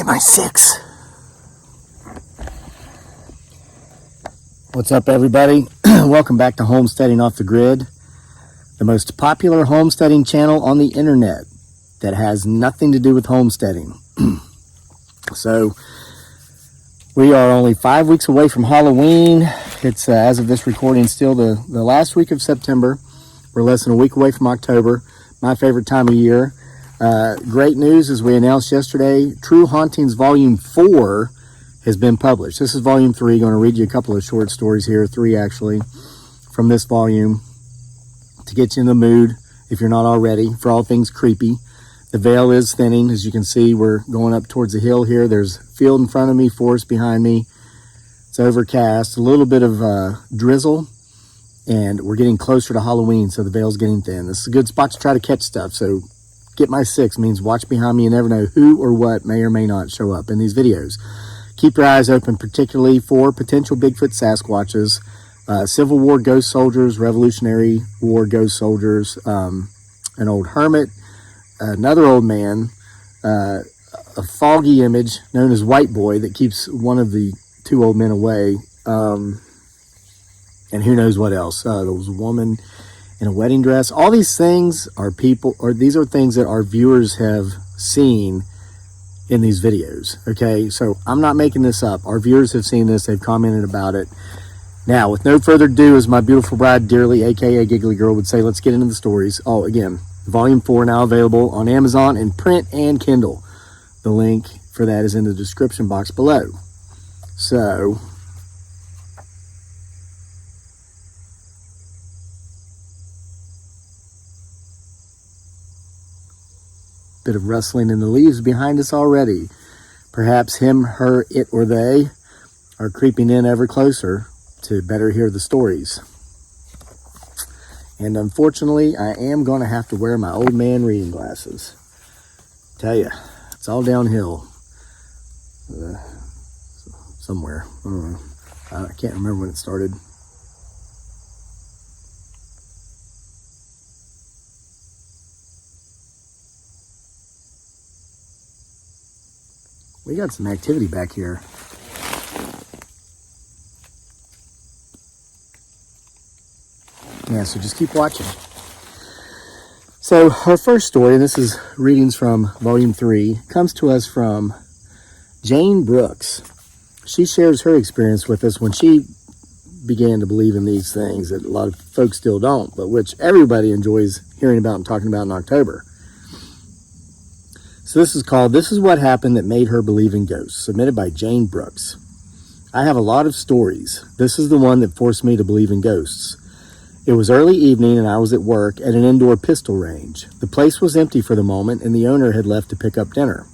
Get my 6. What's up, everybody? Welcome back to Homesteading Off the Grid, the most popular homesteading channel on the internet that has nothing to do with homesteading. So, we are only 5 weeks away from Halloween. It's, as of this recording, still the last week of September. We're less than a week away from October, my favorite time of year. Great news, as we announced yesterday, True Hauntings Volume 4 has been published. This is Volume 3. I'm going to read you a couple of short stories here, 3 actually, from this volume to get you in the mood, if you're not already, for all things creepy. The veil is thinning. As you can see, we're going up towards the hill here. There's field in front of me, forest behind me. It's overcast, a little bit of drizzle, and we're getting closer to Halloween, so the veil's getting thin. This is a good spot to try to catch stuff, so get my 6 means watch behind me. You never know who or what may or may not show up in these videos. Keep your eyes open, particularly for potential Bigfoot Sasquatches, Civil War ghost soldiers, Revolutionary War ghost soldiers, an old hermit, another old man, a foggy image known as White Boy that keeps one of the 2 old men away, and who knows what else. There was a woman in a wedding dress. All these things are these are things that our viewers have seen in these videos. Okay, so I'm not making this up. Our viewers have seen this. They've commented about it. Now, with no further ado, as my beautiful bride Dearly, aka Giggly Girl, would say, let's get into the stories. Oh, again, Volume 4 now available on Amazon in print and Kindle. The link for that is in the description box below. So, bit of rustling in the leaves behind us already. Perhaps him, her, it, or they are creeping in ever closer to better hear the stories. And unfortunately, I am going to have to wear my old man reading glasses. Tell you, it's all downhill. Somewhere. I don't know. I can't remember when it started. We got some activity back here. Yeah, so just keep watching. So our first story, and this is readings from Volume 3, comes to us from Jane Brooks. She shares her experience with us when she began to believe in these things that a lot of folks still don't, but which everybody enjoys hearing about and talking about in October. So this is called, This Is What Happened That Made Her Believe in Ghosts, submitted by Jane Brooks. I have a lot of stories. This is the one that forced me to believe in ghosts. It was early evening and I was at work at an indoor pistol range. The place was empty for the moment and the owner had left to pick up dinner.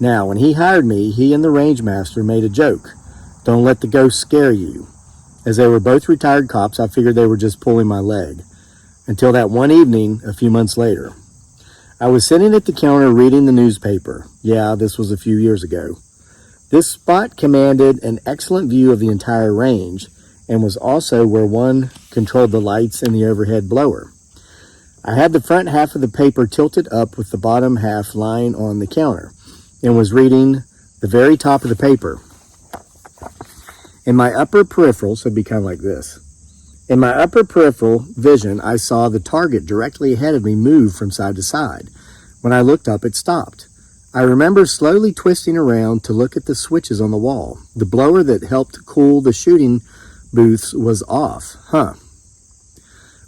Now, when he hired me, he and the range master made a joke. Don't let the ghosts scare you. As they were both retired cops, I figured they were just pulling my leg. Until that one evening, a few months later. I was sitting at the counter reading the newspaper. Yeah, this was a few years ago. This spot commanded an excellent view of the entire range and was also where one controlled the lights and the overhead blower. I had the front half of the paper tilted up with the bottom half lying on the counter and was reading the very top of the paper. In my upper peripheral, so it'd be kind of like this. In my upper peripheral vision, I saw the target directly ahead of me move from side to side. When I looked up, it stopped. I remember slowly twisting around to look at the switches on the wall. The blower that helped cool the shooting booths was off.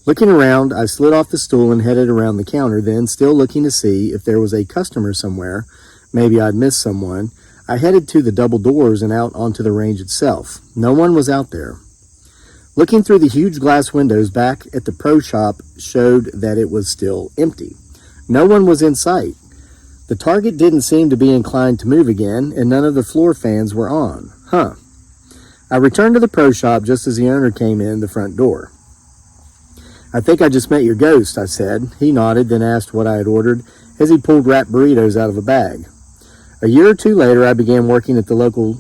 Looking around, I slid off the stool and headed around the counter, then, still looking to see if there was a customer somewhere, maybe I'd missed someone, I headed to the double doors and out onto the range itself. No one was out there. Looking through the huge glass windows back at the pro shop showed that it was still empty. No one was in sight. The target didn't seem to be inclined to move again, and none of the floor fans were on. I returned to the pro shop just as the owner came in the front door. I think I just met your ghost, I said. He nodded, then asked what I had ordered as he pulled wrapped burritos out of a bag. A year or two later, I began working at the local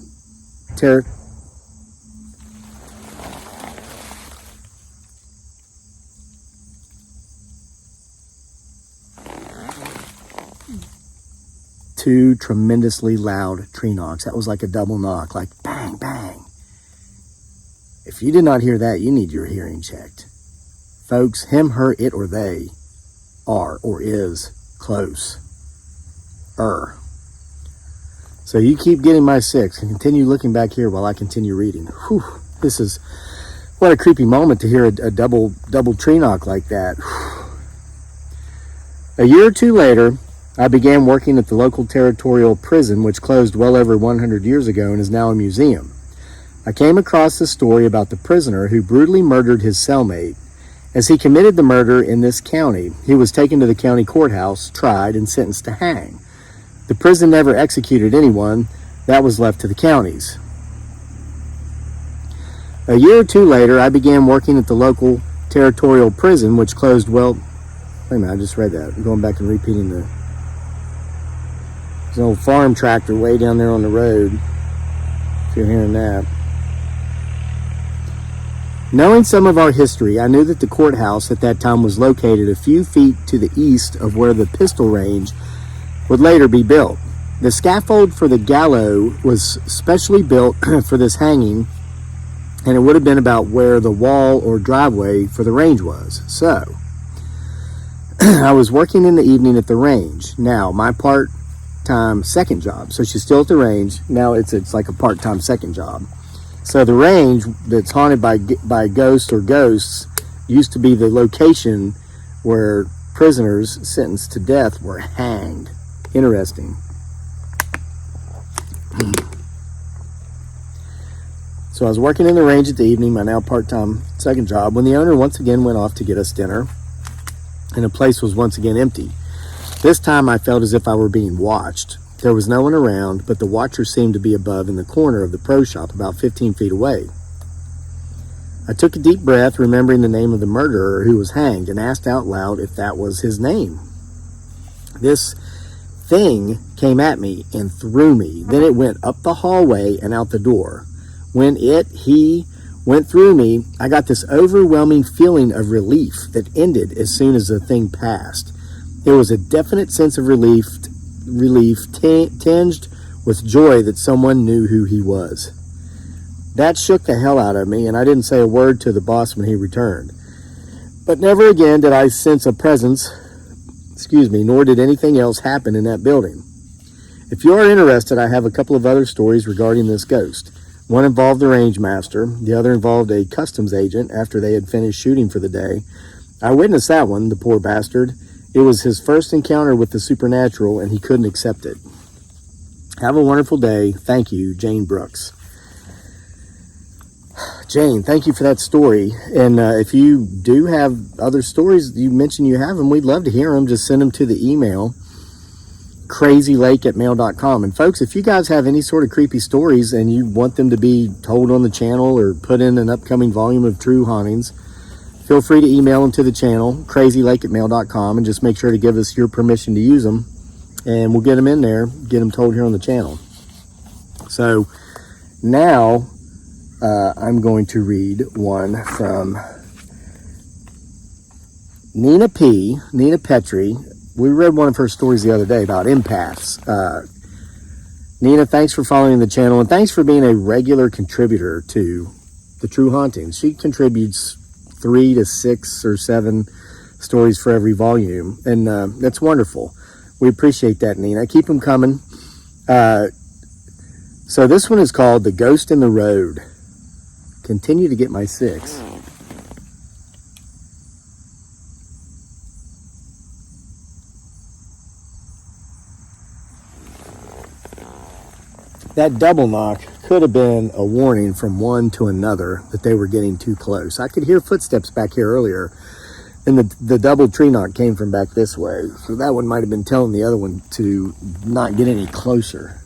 2 tremendously loud tree knocks. That was like a double knock, like bang, bang. If you did not hear that, you need your hearing checked. Folks, him, her, it, or they are or is close. So you keep getting my 6 and continue looking back here while I continue reading. Whew, this is, what a creepy moment to hear a double tree knock like that. A year or 2 later, I began working at the local territorial prison, which closed well over 100 years ago and is now a museum. I came across the story about the prisoner who brutally murdered his cellmate. As he committed the murder in this county, he was taken to the county courthouse, tried, and sentenced to hang. The prison never executed anyone. That was left to the counties. A year or 2 later, I began working at the local territorial prison, which closed well... Wait a minute, I just read that. I'm going back and repeating there's an old farm tractor way down there on the road, if you're hearing that. Knowing some of our history, I knew that the courthouse at that time was located a few feet to the east of where the pistol range would later be built. The scaffold for the gallows was specially built for this hanging, and it would have been about where the wall or driveway for the range was. So, I was working in the evening at the range. Now, my part-time second job. So she's still at the range. Now it's like a part-time second job. So the range that's haunted by ghosts or ghosts used to be the location where prisoners sentenced to death were hanged. Interesting. So I was working in the range at the evening, my now part-time second job, when the owner once again went off to get us dinner, and the place was once again empty. This time I felt as if I were being watched. There was no one around, but the watcher seemed to be above in the corner of the pro shop about 15 feet away. I took a deep breath, remembering the name of the murderer who was hanged, and asked out loud if that was his name. This thing came at me and threw me. Then it went up the hallway and out the door. When he went through me, I got this overwhelming feeling of relief that ended as soon as the thing passed. It was a definite sense of relief tinged with joy that someone knew who he was. That shook the hell out of me, and I didn't say a word to the boss when he returned. But never again did I sense a presence, nor did anything else happen in that building. If you are interested, I have a couple of other stories regarding this ghost. One involved the range master, the other involved a customs agent after they had finished shooting for the day. I witnessed that one, the poor bastard. It was his first encounter with the supernatural, and he couldn't accept it. Have a wonderful day. Thank you, Jane Brooks. Jane, thank you for that story. And if you do have other stories, you mentioned you have them, we'd love to hear them. Just send them to the email, crazylake@mail.com. And folks, if you guys have any sort of creepy stories and you want them to be told on the channel or put in an upcoming volume of True Hauntings, feel free to email them to the channel, crazylake@mail.com, and just make sure to give us your permission to use them, and we'll get them in there, get them told here on the channel. So now I'm going to read one from Nina Petrie. We read one of her stories the other day about empaths. Nina, thanks for following the channel, and thanks for being a regular contributor to the True Hauntings. She contributes 3 to 6 or 7 stories for every volume, and that's wonderful. We appreciate that, Nina. Keep them coming. So this one is called The Ghost in the Road. Continue to get my 6. That double knock could have been a warning from one to another that they were getting too close. I could hear footsteps back here earlier, and the double tree knock came from back this way. So that one might have been telling the other one to not get any closer.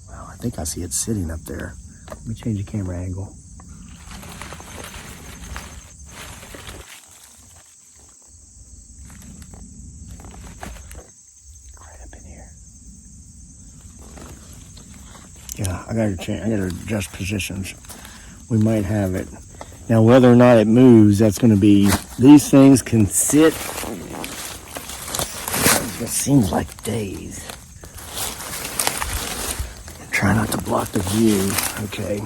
Wow, I think I see it sitting up there. Let me change the camera angle. Yeah, I gotta adjust positions. We might have it. Now, whether or not it moves, that's going to be These things can sit, it seems like days. Try not to block the view. Okay.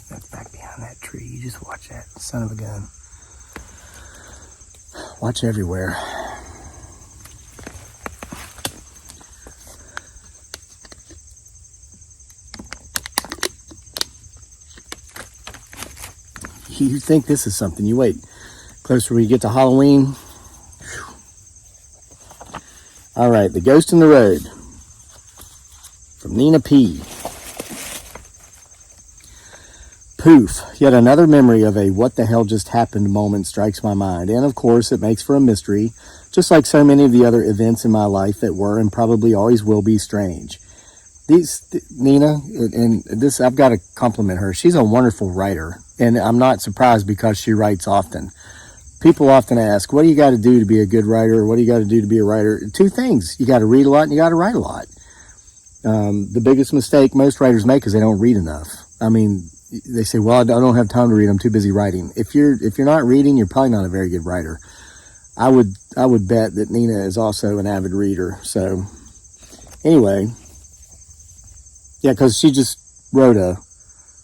That's back behind that tree. You just watch that son of a gun. Watch everywhere. You think this is something. You wait. Closer we get to Halloween. Whew. All right, The Ghost in the Road from Nina P. Poof, yet another memory of a what the hell just happened moment strikes my mind. And of course, it makes for a mystery, just like so many of the other events in my life that were and probably always will be strange. Nina, and this, I've got to compliment her. She's a wonderful writer, and I'm not surprised because she writes often. People often ask, what do you got to do to be a good writer? What do you got to do to be a writer? Two things. You got to read a lot and you got to write a lot. The biggest mistake most writers make is they don't read enough. I mean, they say, well, I don't have time to read. I'm too busy writing. If you're not reading, you're probably not a very good writer. I would bet that Nina is also an avid reader. So anyway, yeah, because she just wrote a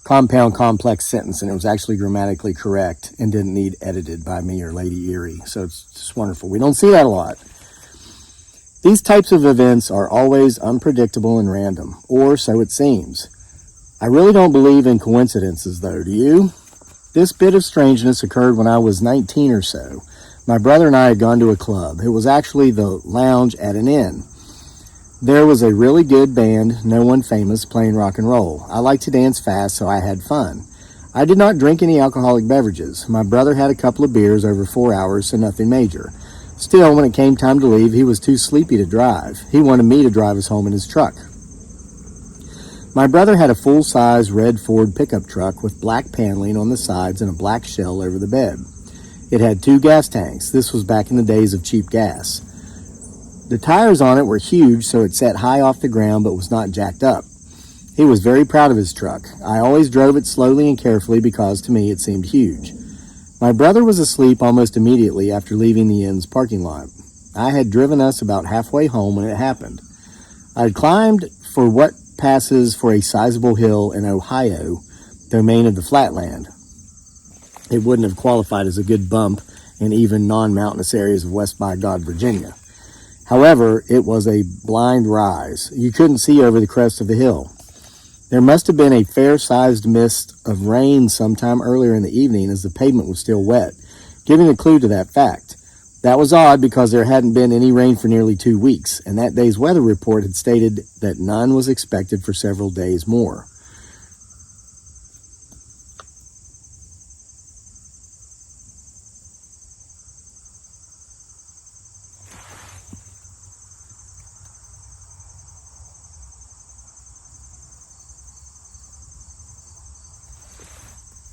compound, complex sentence and it was actually grammatically correct and didn't need edited by me or Lady Erie. So it's just wonderful. We don't see that a lot. These types of events are always unpredictable and random, or so it seems. I really don't believe in coincidences, though, do you? This bit of strangeness occurred when I was 19 or so. My brother and I had gone to a club. It was actually the lounge at an inn. There was a really good band, no one famous, playing rock and roll. I like to dance fast, so I had fun. I did not drink any alcoholic beverages. My brother had a couple of beers over 4 hours, so nothing major. Still, when it came time to leave, he was too sleepy to drive. He wanted me to drive us home in his truck. My brother had a full-size red Ford pickup truck with black paneling on the sides and a black shell over the bed. It had 2 gas tanks. This was back in the days of cheap gas. The tires on it were huge, so it sat high off the ground but was not jacked up. He was very proud of his truck. I always drove it slowly and carefully because to me it seemed huge. My brother was asleep almost immediately after leaving the inn's parking lot. I had driven us about halfway home when it happened. I had climbed for what passes for a sizable hill in Ohio, domain of the flatland. It wouldn't have qualified as a good bump in even non-mountainous areas of West by God, Virginia. However, it was a blind rise. You couldn't see over the crest of the hill. There must have been a fair-sized mist of rain sometime earlier in the evening as the pavement was still wet, giving a clue to that fact. That was odd because there hadn't been any rain for nearly 2 weeks, and that day's weather report had stated that none was expected for several days more.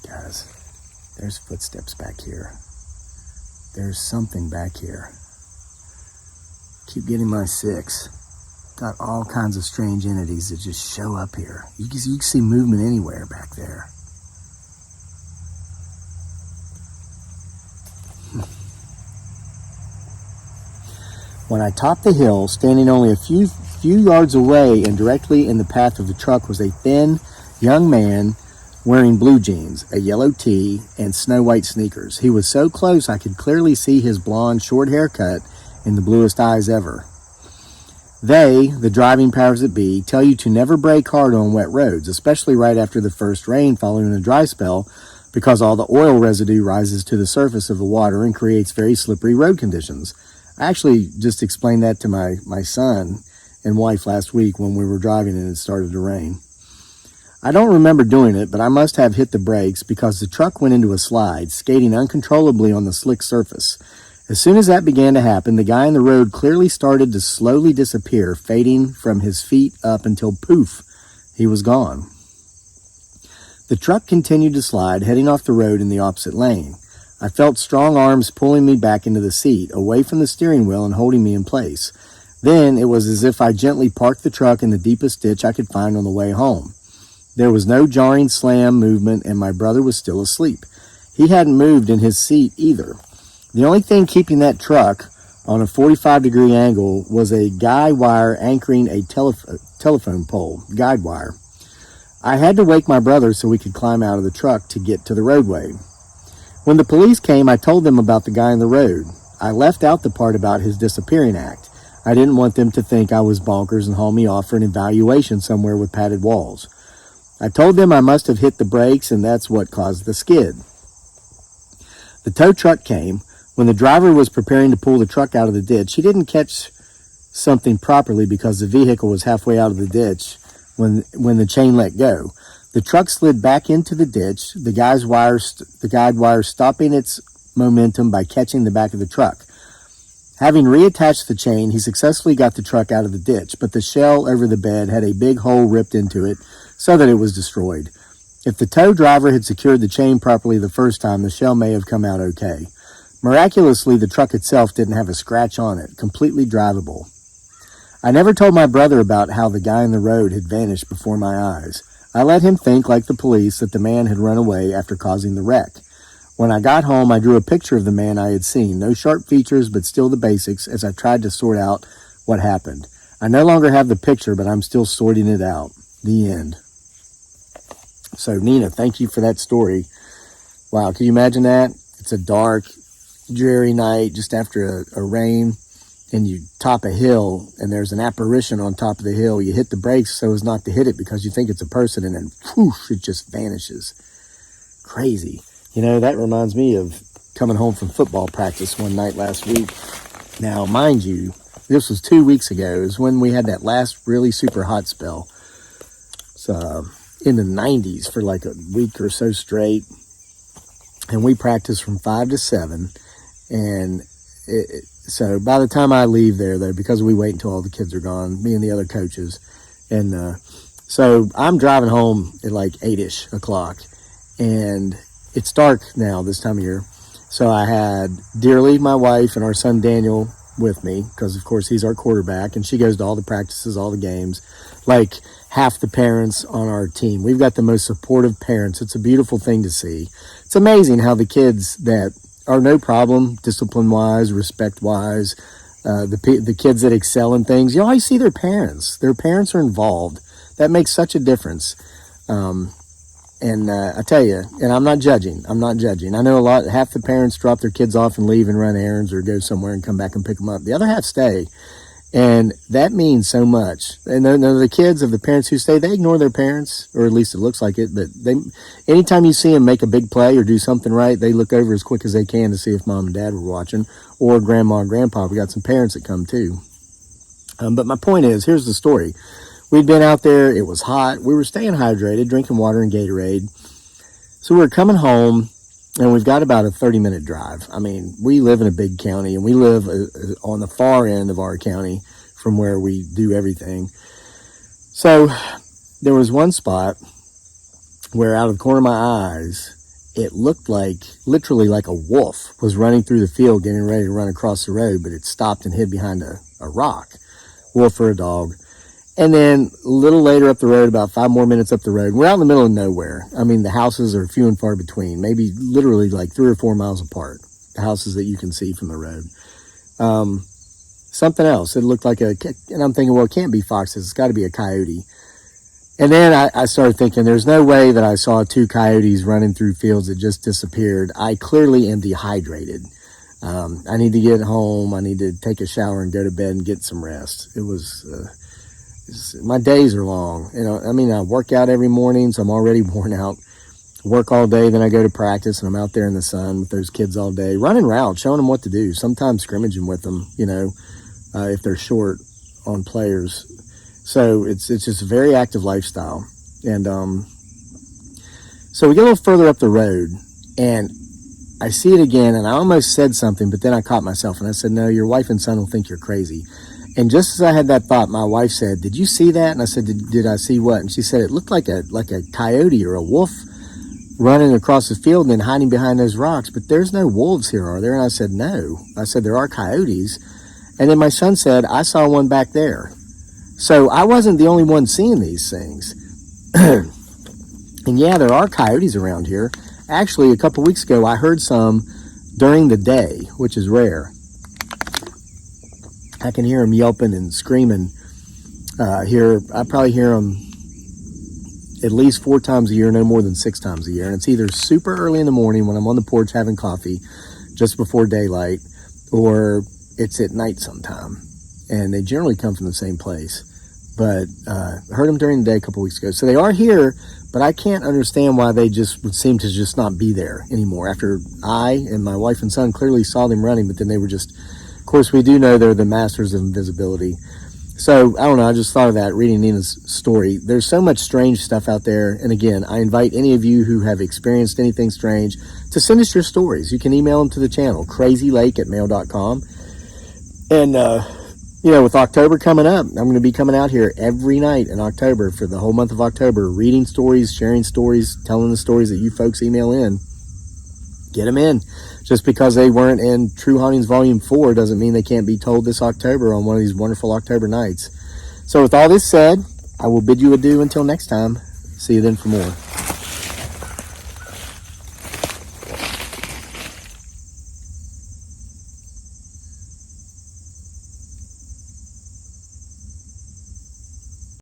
Guys, there's footsteps back here. There's something back here. Keep getting my 6. Got all kinds of strange entities that just show up here. You can see movement anywhere back there. When I topped the hill, standing only a few yards away and directly in the path of the truck was a thin, young man wearing blue jeans, a yellow tee, and snow-white sneakers. He was so close I could clearly see his blonde, short haircut and the bluest eyes ever. They, the driving powers that be, tell you to never brake hard on wet roads, especially right after the first rain following a dry spell, because all the oil residue rises to the surface of the water and creates very slippery road conditions. I actually just explained that to my son and wife last week when we were driving and it started to rain. I don't remember doing it, but I must have hit the brakes because the truck went into a slide, skating uncontrollably on the slick surface. As soon as that began to happen, the guy in the road clearly started to slowly disappear, fading from his feet up until poof, he was gone. The truck continued to slide, heading off the road in the opposite lane. I felt strong arms pulling me back into the seat, away from the steering wheel and holding me in place. Then it was as if I gently parked the truck in the deepest ditch I could find on the way home. There was no jarring slam movement, and my brother was still asleep. He hadn't moved in his seat either. The only thing keeping that truck on a 45-degree angle was a guy wire anchoring a telephone pole, guide wire. I had to wake my brother so we could climb out of the truck to get to the roadway. When the police came, I told them about the guy in the road. I left out the part about his disappearing act. I didn't want them to think I was bonkers and haul me off for an evaluation somewhere with padded walls. I told them I must have hit the brakes, and that's what caused the skid. The tow truck came. When the driver was preparing to pull the truck out of the ditch, he didn't catch something properly because the vehicle was halfway out of the ditch when the chain let go. The truck slid back into the ditch, the guide wire stopping its momentum by catching the back of the truck. Having reattached the chain, he successfully got the truck out of the ditch, but the shell over the bed had a big hole ripped into it so that it was destroyed. If the tow driver had secured the chain properly the first time, the shell may have come out okay. Miraculously, the truck itself didn't have a scratch on it, completely drivable. I never told my brother about how the guy in the road had vanished before my eyes. I let him think, like the police, that the man had run away after causing the wreck. When I got home, I drew a picture of the man I had seen. No sharp features, but still the basics, as I tried to sort out what happened. I no longer have the picture, but I'm still sorting it out. The end. So, Nina, thank you for that story. Wow, can you imagine that? It's a dark, dreary night just after a rain, and you top a hill, and there's an apparition on top of the hill. You hit the brakes so as not to hit it because you think it's a person, and then whoosh, it just vanishes. Crazy. You know, that reminds me of coming home from football practice one night last week. Now, mind you, this was 2 weeks ago. It was when we had that last really super hot spell. So, in the 90s for like a week or so straight. And we practiced from 5 to 7. And so by the time I leave there, though, because we wait until all the kids are gone, me and the other coaches. And so I'm driving home at like 8-ish o'clock. And it's dark now this time of year. So I had Dearly, my wife, and our son Daniel with me, because of course he's our quarterback, and she goes to all the practices, all the games, like half the parents on our team. We've got the most supportive parents. It's a beautiful thing to see. It's amazing how the kids that are no problem, discipline-wise, respect-wise, the kids that excel in things, you always see their parents. Their parents are involved. That makes such a difference. And I tell you, and I'm not judging. I know half the parents drop their kids off and leave and run errands or go somewhere and come back and pick them up. The other half stay. And that means so much. And the kids of the parents who stay, they ignore their parents, or at least it looks like it. But anytime you see them make a big play or do something right, they look over as quick as they can to see if mom and dad were watching, or grandma and grandpa. We got some parents that come too. But my point is, here's the story. We'd been out there. It was hot. We were staying hydrated, drinking water and Gatorade. So we were coming home, and we've got about a 30-minute drive. I mean, we live in a big county, and we live on the far end of our county from where we do everything. So there was one spot where out of the corner of my eyes, it looked like, literally like a wolf was running through the field getting ready to run across the road, but it stopped and hid behind a rock. Wolf or a dog. And then a little later up the road, about 5 more minutes up the road, we're out in the middle of nowhere. I mean, the houses are few and far between, maybe literally like 3 or 4 miles apart, the houses that you can see from the road. Something else. It looked like and I'm thinking, well, it can't be foxes. It's got to be a coyote. And then I started thinking, there's no way that I saw 2 coyotes running through fields that just disappeared. I clearly am dehydrated. I need to get home. I need to take a shower and go to bed and get some rest. My days are long. I work out every morning, so I'm already worn out. Work all day, then I go to practice, and I'm out there in the sun with those kids all day, running routes, showing them what to do, sometimes scrimmaging with them, if they're short on players. So it's just a very active lifestyle. And So we get a little further up the road, and I see it again, and I almost said something, but then I caught myself, and I said, no, your wife and son will think you're crazy. And just as I had that thought, my wife said, did you see that? And I said, did I see what? And she said, it looked like a coyote or a wolf running across the field and then hiding behind those rocks, but there's no wolves here, are there? And I said, no. I said, there are coyotes. And then my son said, I saw one back there. So I wasn't the only one seeing these things. And yeah, there are coyotes around here. Actually, a couple weeks ago, I heard some during the day, which is rare. I can hear them yelping and screaming. I probably hear them at least 4 times a year, no more than 6 times a year. And it's either super early in the morning when I'm on the porch having coffee, just before daylight, or it's at night sometime. And they generally come from the same place. But I heard them during the day a couple weeks ago. So they are here, but I can't understand why they just would seem to just not be there anymore. After I and my wife and son clearly saw them running, but then they were just, of course, we do know they're the masters of invisibility. So, I don't know, I just thought of that reading Nina's story. There's so much strange stuff out there. And again, I invite any of you who have experienced anything strange to send us your stories. You can email them to the channel, crazylake@mail.com. And, with October coming up, I'm going to be coming out here every night in October for the whole month of October, reading stories, sharing stories, telling the stories that you folks email in. Get them in. Just because they weren't in True Hauntings Volume 4 doesn't mean they can't be told this October on one of these wonderful October nights. So with all this said, I will bid you adieu until next time. See you then for more.